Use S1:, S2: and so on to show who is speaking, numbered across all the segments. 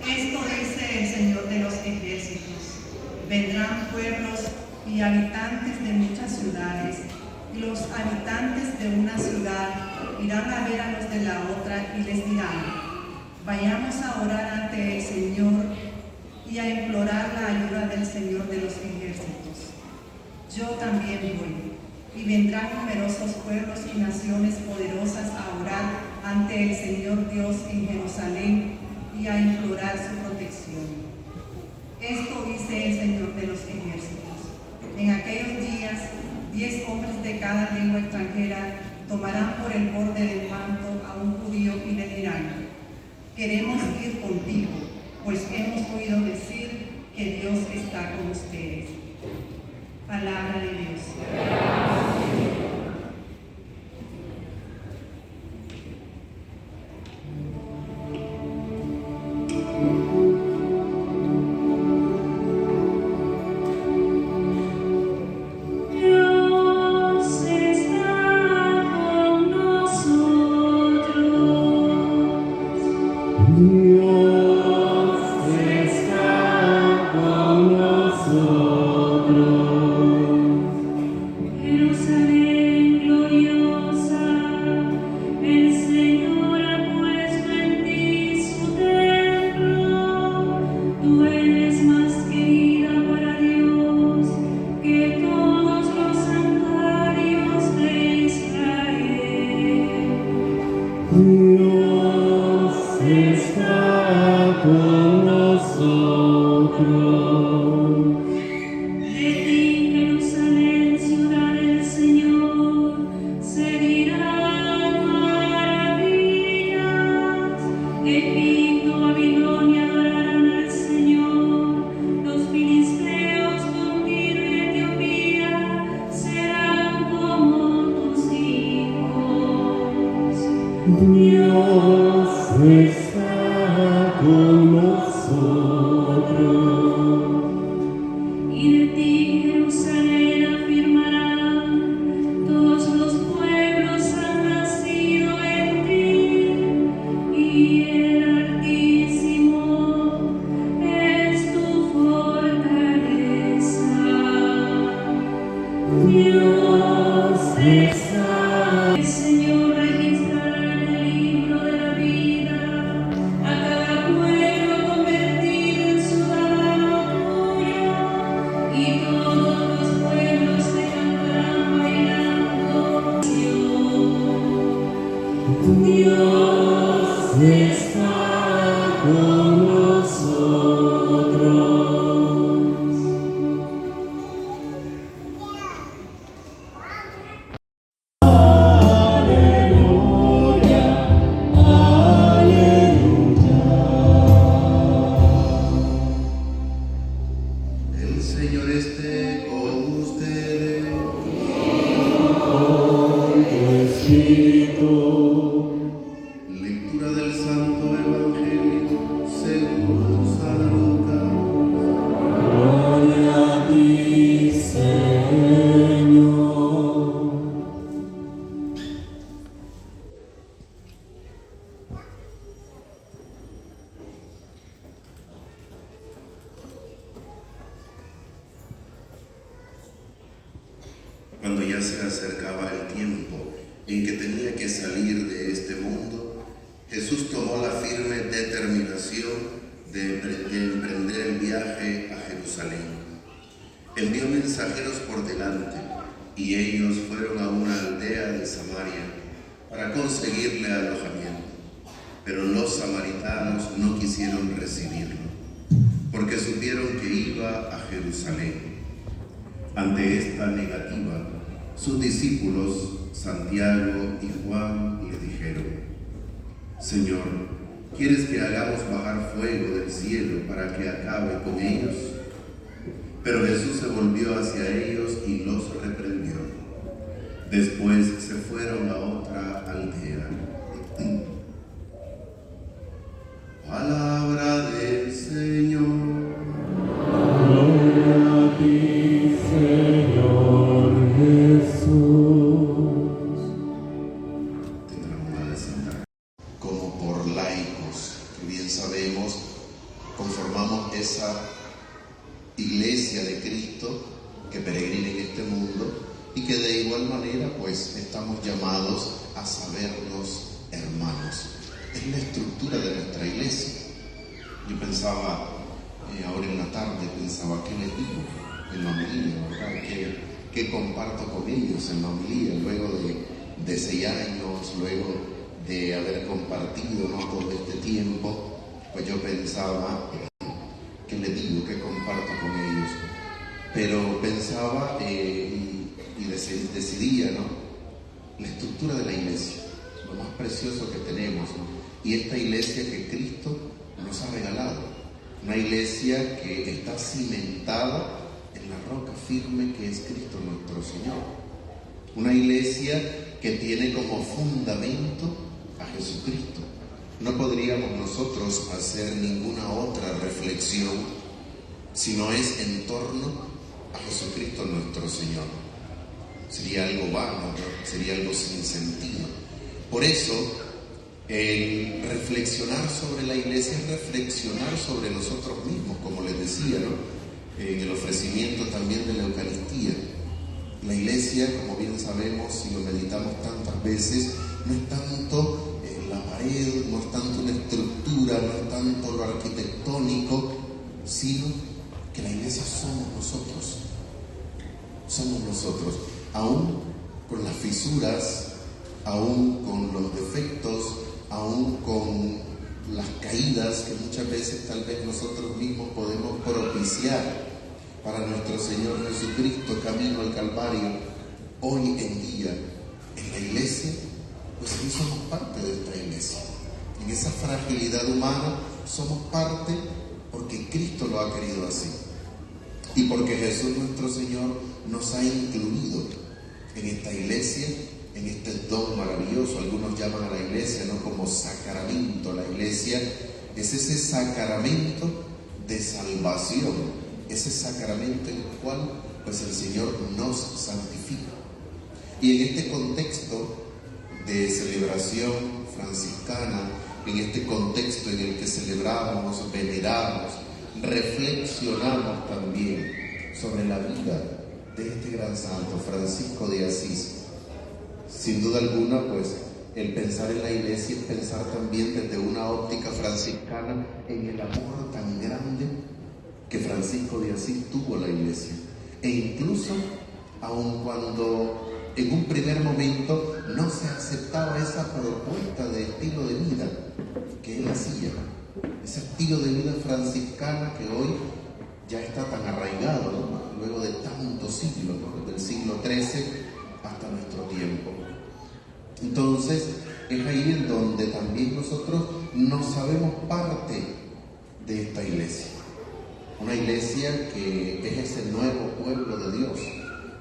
S1: Esto dice el Señor de los ejércitos: vendrán pueblos y habitantes de muchas ciudades, y los habitantes de una ciudad irán a ver a los de la otra y les dirán: vayamos a orar ante el Señor y a implorar la ayuda del Señor de los ejércitos. Yo también voy. Y vendrán numerosos pueblos y naciones poderosas a orar ante el Señor Dios en Jerusalén y a implorar su protección. Esto dice el Señor de los ejércitos: en aquellos días 10 hombres de cada lengua extranjera tomarán por el borde del manto a un judío y le dirán: queremos ir contigo, pues hemos oído decir que Dios está con ustedes. Palabra de Dios.
S2: Cuando ya se acercaba el tiempo en que tenía que salir de este mundo, Jesús tomó la firme determinación de emprender el viaje a Jerusalén. Envió mensajeros por delante y ellos fueron a una aldea de Samaria para conseguirle alojamiento. Pero los samaritanos no quisieron recibirlo, porque supieron que iba a Jerusalén. Ante esta negativa, sus discípulos, Santiago y Juan, le dijeron: Señor, ¿quieres que hagamos bajar fuego del cielo para que acabe con ellos? Pero Jesús se volvió hacia ellos y los reprendió. Después se fueron a otra aldea. Palabra del Señor.
S3: Gloria a ti, Señor Jesús.
S2: Tendrán una de Santa. Como por laicos, que bien sabemos, conformamos esa iglesia de Cristo que peregrina en este mundo y que de igual manera pues estamos llamados a sabernos hermanos. Es la estructura de nuestra iglesia. Yo pensaba, ahora en la tarde, ¿qué les digo en la homilía, verdad? ¿Qué comparto con ellos en la homilía? Luego de 6 años, luego de haber compartido, ¿no?, todo este tiempo, pues yo pensaba, ¿qué les digo? ¿Qué comparto con ellos? Pero pensaba y decidía, ¿no?, la estructura de la iglesia, lo más precioso que tenemos, ¿no? Y esta iglesia que Cristo nos ha regalado, una iglesia que está cimentada en la roca firme que es Cristo nuestro Señor, una iglesia que tiene como fundamento a Jesucristo. No podríamos nosotros hacer ninguna otra reflexión si no es en torno a Jesucristo nuestro Señor. Sería algo vano, ¿no? Sería algo sin sentido. Por eso, el reflexionar sobre la iglesia es reflexionar sobre nosotros mismos, como les decía, ¿no?, en el ofrecimiento también de la Eucaristía. La iglesia, como bien sabemos y lo meditamos tantas veces, no es tanto la pared, no es tanto la estructura, no es tanto lo arquitectónico, sino que la iglesia somos nosotros. Somos nosotros, aún con las fisuras, aún con los defectos, aún con las caídas que muchas veces tal vez nosotros mismos podemos propiciar para nuestro Señor Jesucristo camino al Calvario. Hoy en día en la iglesia, pues sí somos parte de esta iglesia. En esa fragilidad humana somos parte porque Cristo lo ha querido así y porque Jesús nuestro Señor nos ha incluido en esta iglesia, en este don maravilloso. Algunos llaman a la iglesia, ¿no?, como sacramento. La iglesia es ese sacramento de salvación, ese sacramento en el cual pues el Señor nos santifica. Y en este contexto de celebración franciscana, en este contexto en el que celebramos, veneramos, reflexionamos también sobre la vida de este gran santo, Francisco de Asís. Sin duda alguna, pues, el pensar en la iglesia es pensar también desde una óptica franciscana en el amor tan grande que Francisco de Asís tuvo a la iglesia. E incluso, aun cuando en un primer momento no se aceptaba esa propuesta de estilo de vida que él hacía, ese estilo de vida franciscana que hoy ya está tan arraigado, ¿no?, luego de tantos siglos, ¿no?, del siglo XIII hasta nuestro tiempo. Entonces, es ahí en donde también nosotros nos sabemos parte de esta iglesia. Una iglesia que es ese nuevo pueblo de Dios.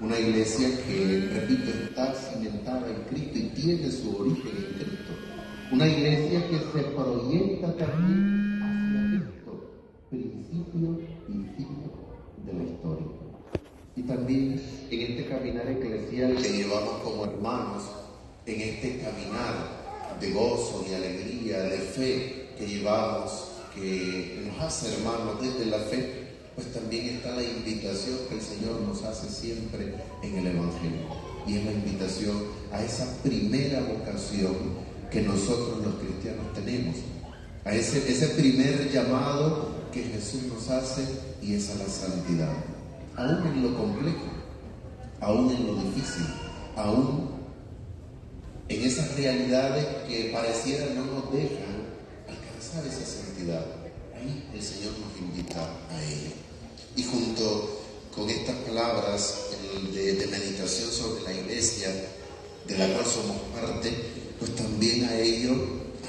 S2: Una iglesia que, repito, está cimentada en Cristo y tiene su origen en Cristo. Una iglesia que se proyecta también hacia Cristo, principio y fin de la historia. Y también en este caminar eclesial que llevamos como hermanos, en este caminar de gozo, de alegría, de fe que llevamos, que nos hace hermanos desde la fe, pues también está la invitación que el Señor nos hace siempre en el Evangelio. Y es la invitación a esa primera vocación que nosotros los cristianos tenemos, a ese primer llamado que Jesús nos hace, y es a la santidad. Aún en lo complejo, aún en lo difícil, aún en esas realidades que pareciera no nos dejan alcanzar esa santidad, ahí el Señor nos invita a ello. Y junto con estas palabras de meditación sobre la iglesia, de la cual somos parte, pues también a ello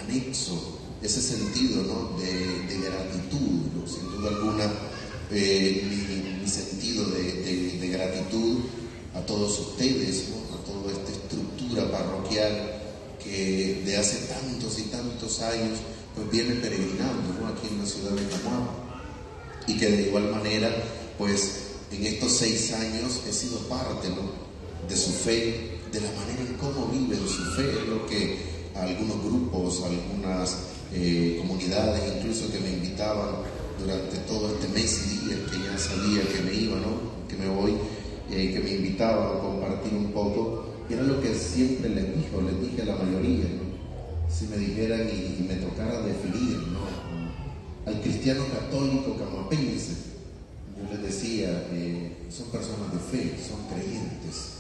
S2: anexo ese sentido, ¿no?, de gratitud, ¿no? Sin duda alguna, mi sentido de gratitud a todos ustedes, ¿no?, a toda esta estructura parroquial que de hace tantos y tantos años pues viene peregrinando, ¿no?, aquí en la ciudad de Camaguapo, y que de igual manera pues en estos 6 años he sido parte, ¿no?, de su fe, de la manera en cómo viven su fe. Es lo que algunos grupos, algunas comunidades incluso que me invitaban durante todo este mes y días que ya sabía que me iba, ¿no? Que me voy, que me invitaba a compartir un poco. Y era lo que siempre les dije a la mayoría, ¿no? Si me dijeran y me tocara definir, ¿no?, al cristiano católico camapense, yo les decía, son personas de fe, son creyentes.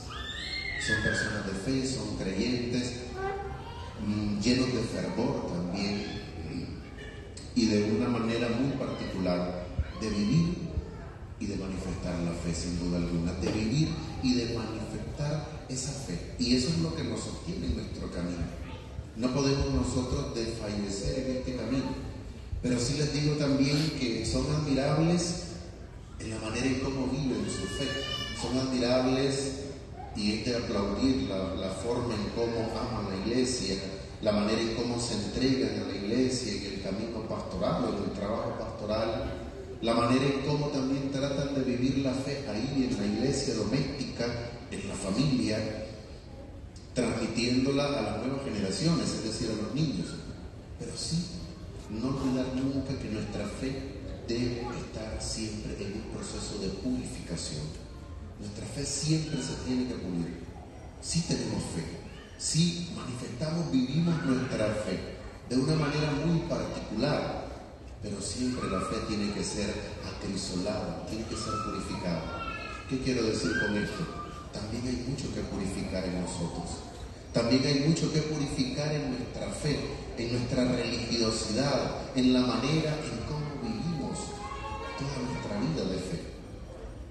S2: Son personas de fe, son creyentes, llenos de fervor también, y de una manera muy particular de vivir y de manifestar la fe, sin duda alguna, de vivir y de manifestar esa fe. Y eso es lo que nos sostiene en nuestro camino. No podemos nosotros desfallecer en este camino, pero sí les digo también que son admirables en la manera en cómo viven su fe. Son admirables, y es de aplaudir la forma en cómo aman la iglesia, la manera en cómo se entregan a la iglesia en el camino pastoral o en el trabajo pastoral, la manera en cómo también tratan de vivir la fe ahí en la iglesia doméstica, en la familia, transmitiéndola a las nuevas generaciones, es decir, a los niños. Pero sí, no olvidar nunca que nuestra fe debe estar siempre en un proceso de purificación. Nuestra fe siempre se tiene que pulir. Sí tenemos fe, sí manifestamos, vivimos nuestra fe de una manera muy particular, pero siempre la fe tiene que ser acrisolada, tiene que ser purificada. ¿Qué quiero decir con esto? También hay mucho que purificar en nosotros. También hay mucho que purificar en nuestra fe, en nuestra religiosidad, en la manera en cómo vivimos toda nuestra vida de fe.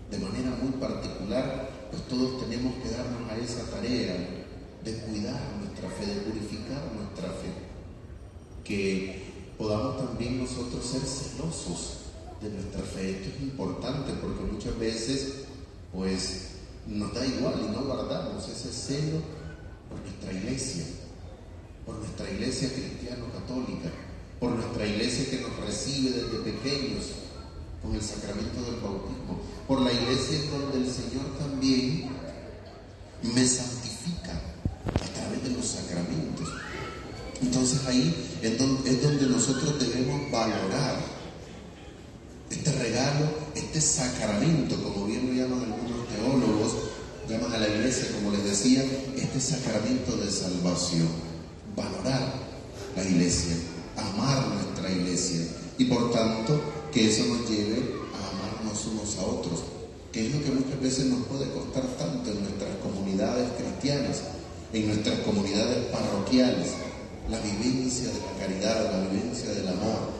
S2: De manera muy particular, pues todos tenemos que darnos a esa tarea de cuidar nuestra fe, de purificar nuestra fe. Que podamos también nosotros ser celosos de nuestra fe. Esto es importante porque muchas veces, pues, nos da igual y no guardamos ese celo por nuestra iglesia cristiano-católica, por nuestra iglesia que nos recibe desde pequeños con el sacramento del bautismo, por la iglesia en donde el Señor también me santifica a través de los sacramentos. Entonces ahí es donde nosotros debemos valorar este regalo, este sacramento, como bien lo llaman algunos teólogos, llaman a la iglesia, como les decía, este sacramento de salvación. Valorar la iglesia, amar nuestra iglesia, y por tanto que eso nos lleve a amarnos unos a otros, que es lo que muchas veces nos puede costar tanto en nuestras comunidades cristianas, en nuestras comunidades parroquiales, la vivencia de la caridad, la vivencia del amor,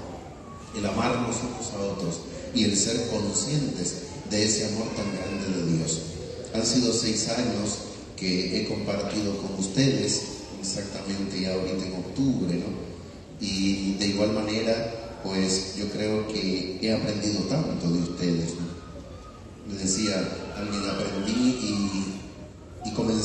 S2: el amarnos unos a otros y el ser conscientes de ese amor tan grande de Dios. Han sido 6 años que he compartido con ustedes, exactamente ya ahorita en octubre, ¿no? Y de igual manera, pues yo creo que he aprendido tanto de ustedes, ¿no? Les decía, alguien aprendí y comencé